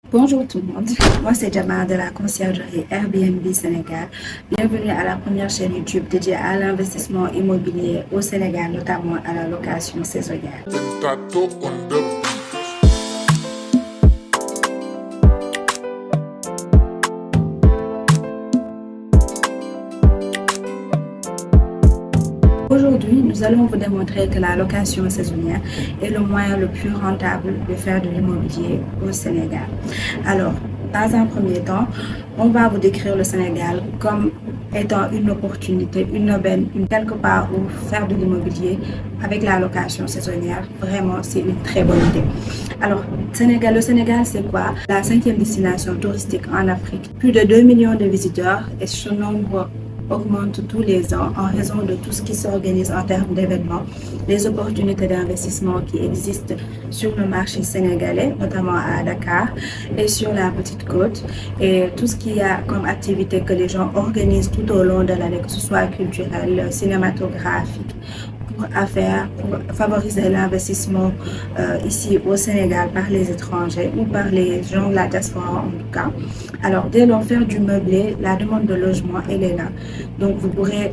Bonjour tout le monde, moi c'est Jamal de la conciergerie Airbnb Sénégal. Bienvenue à la première chaîne YouTube dédiée à l'investissement immobilier au Sénégal, notamment à la location saisonnière. Aujourd'hui, nous allons vous démontrer que la location saisonnière est le moyen le plus rentable de faire de l'immobilier au Sénégal. Alors, dans un premier temps, on va vous décrire le Sénégal comme étant une opportunité, une aubaine, quelque part où faire de l'immobilier avec la location saisonnière, vraiment, c'est une très bonne idée. Alors, le Sénégal, c'est quoi? La 5e destination touristique en Afrique. Plus de 2 millions de visiteurs et ce nombre augmente tous les ans en raison de tout ce qui s'organise en termes d'événements, les opportunités d'investissement qui existent sur le marché sénégalais, notamment à Dakar et sur la Petite Côte, et tout ce qu'il y a comme activité que les gens organisent tout au long de l'année, que ce soit culturel, cinématographique, pour favoriser l'investissement ici au Sénégal par les étrangers ou par les gens de la diaspora en tout cas. Alors, dès lors, faire du meublé, la demande de logement, elle est là. Donc, vous pourrez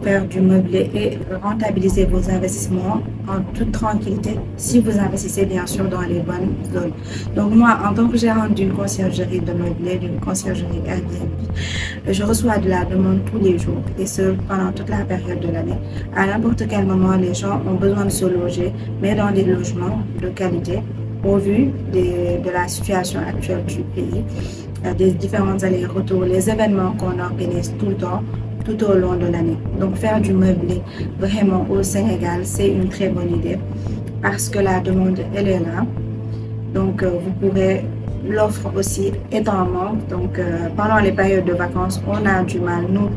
faire du meublé et rentabiliser vos investissements en toute tranquillité si vous investissez bien sûr dans les bonnes zones. Donc moi, en tant que gérante d'une conciergerie de meublé, d'une conciergerie Airbnb, je reçois de la demande tous les jours et ce pendant toute la période de l'année. À n'importe quel moment, les gens ont besoin de se loger, mais dans des logements de qualité au vu de la situation actuelle du pays, des différents allers-retours, les événements qu'on organise tout le temps, tout au long de l'année. Donc faire du meublé vraiment au Sénégal, c'est une très bonne idée parce que la demande, elle est là. Donc vous pourrez, l'offre aussi est en manque. Donc pendant les périodes de vacances, on a du mal, nous,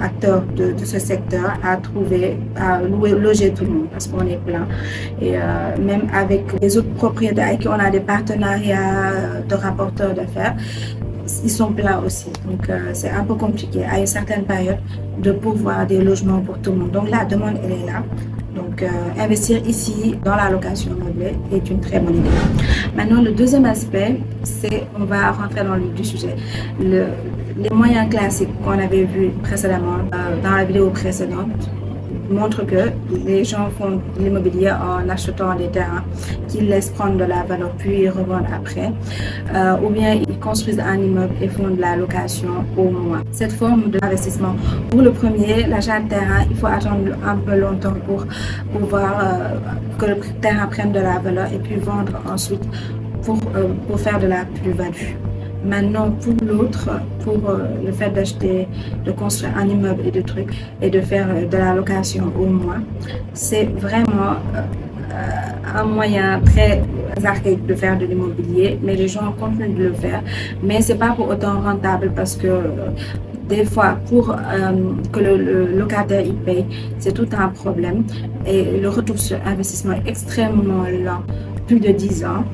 acteurs de ce secteur, à trouver, à loger tout le monde parce qu'on est plein. Et même avec les autres propriétaires avec qui on a des partenariats de rapporteurs d'affaires, ils sont pleins aussi. Donc, c'est un peu compliqué à une certaine période de pouvoir des logements pour tout le monde. Donc, la demande, elle est là. Donc, investir ici dans la location meublée est une très bonne idée. Maintenant, le deuxième aspect, c'est, on va rentrer dans le vif du sujet, les moyens classiques qu'on avait vus précédemment dans la vidéo précédente montre que les gens font de l'immobilier en achetant des terrains qu'ils laissent prendre de la valeur puis ils revendent après, ou bien ils construisent un immeuble et font de la location au mois. Cette forme d'investissement, pour le premier, l'achat de terrain, il faut attendre un peu longtemps pour voir que le terrain prenne de la valeur et puis vendre ensuite pour faire de la plus-value. Maintenant, pour l'autre, pour le fait d'acheter, de construire un immeuble et de trucs et de faire de la location au mois, c'est vraiment un moyen très archaïque de faire de l'immobilier, mais les gens continuent de le faire. Mais c'est pas pour autant rentable parce que des fois, pour que le locataire y paye, c'est tout un problème. Et le retour sur investissement est extrêmement lent, plus de 10 ans.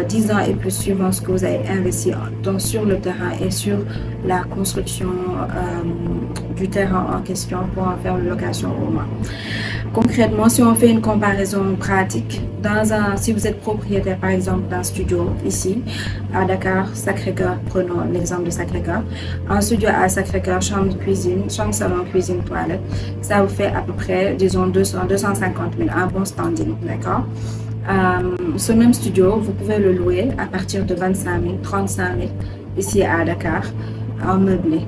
10 ans et plus suivant ce que vous avez investi donc sur le terrain et sur la construction du terrain en question pour en faire une location au mois. Concrètement, si on fait une comparaison pratique, si vous êtes propriétaire par exemple d'un studio ici à Dakar, Sacré-Cœur, prenons l'exemple de Sacré-Cœur, un studio à Sacré-Cœur, chambre, cuisine, chambre, salon, cuisine, toilette, ça vous fait à peu près, disons 250 000, un bon standing, d'accord? Ce même studio, vous pouvez le louer à partir de 25 000, 35 000 ici à Dakar en meublé.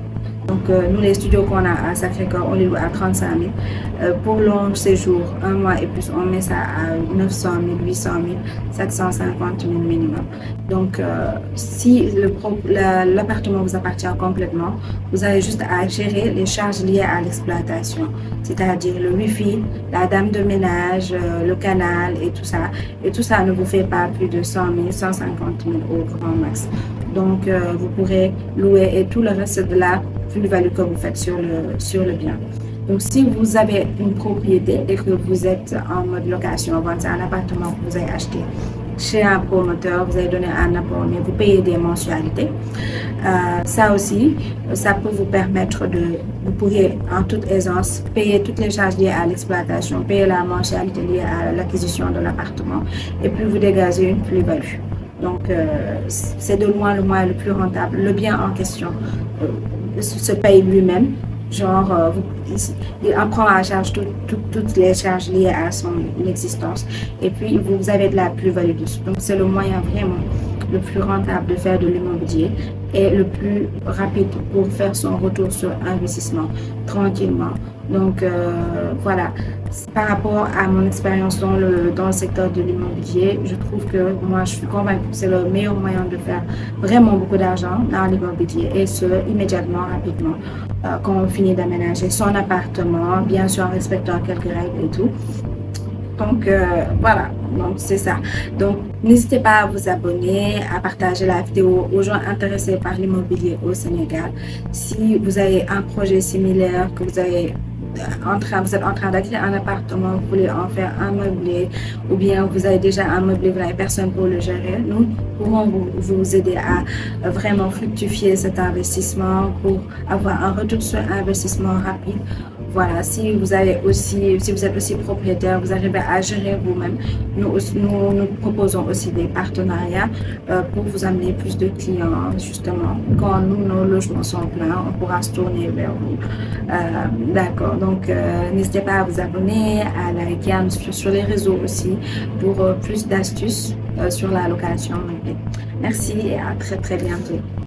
Donc nous les studios qu'on a à Sacré-Cœur, on les loue à 35 000. Pour long séjour, un mois et plus, on met ça à 900 000, 800 000, 750 000 minimum. Donc si l'appartement vous appartient complètement, vous avez juste à gérer les charges liées à l'exploitation, c'est-à-dire le wifi, la dame de ménage, le canal et tout ça. Et tout ça ne vous fait pas plus de 100 000, 150 000 au grand max. Donc vous pourrez louer et tout le reste de la plus-value que vous faites sur le bien. Donc si vous avez une propriété et que vous êtes en mode location, c'est un appartement que vous avez acheté chez un promoteur, vous avez donné un apport, mais vous payez des mensualités. Ça aussi, ça peut vous permettre vous pourriez en toute aisance payer toutes les charges liées à l'exploitation, payer la mensualité liée à l'acquisition de l'appartement et puis vous dégagez une plus-value. Donc, c'est de loin le moyen le plus rentable. Le bien en question se paye lui-même. Genre, il en prend en charge toutes les charges liées à son existence. Et puis, vous avez de la plus-value dessus. Donc, c'est le moyen vraiment le plus rentable de faire de l'immobilier et le plus rapide pour faire son retour sur investissement tranquillement. Donc, voilà. Par rapport à mon expérience dans le secteur de l'immobilier, je trouve que moi, je suis convaincue que c'est le meilleur moyen de faire vraiment beaucoup d'argent dans l'immobilier et ce, immédiatement, rapidement, quand on finit d'aménager son appartement, bien sûr en respectant quelques règles et tout. Donc, voilà, donc c'est ça. Donc, n'hésitez pas à vous abonner, à partager la vidéo aux gens intéressés par l'immobilier au Sénégal. Si vous avez un projet similaire, que vous avez vous êtes en train d'acquérir un appartement, vous voulez en faire un meublé, ou bien vous avez déjà un meublé, vous n'avez personne pour le gérer, nous pourrons vous aider à vraiment fructifier cet investissement pour avoir un retour sur investissement rapide. Voilà, si vous êtes aussi propriétaire, vous arrivez à gérer vous-même, nous proposons aussi des partenariats pour vous amener plus de clients, justement. Quand nos logements sont pleins, on pourra se tourner vers vous. D'accord, donc n'hésitez pas à vous abonner, à liker, à nous suivre sur les réseaux aussi pour plus d'astuces sur la location. Merci et à très très bientôt.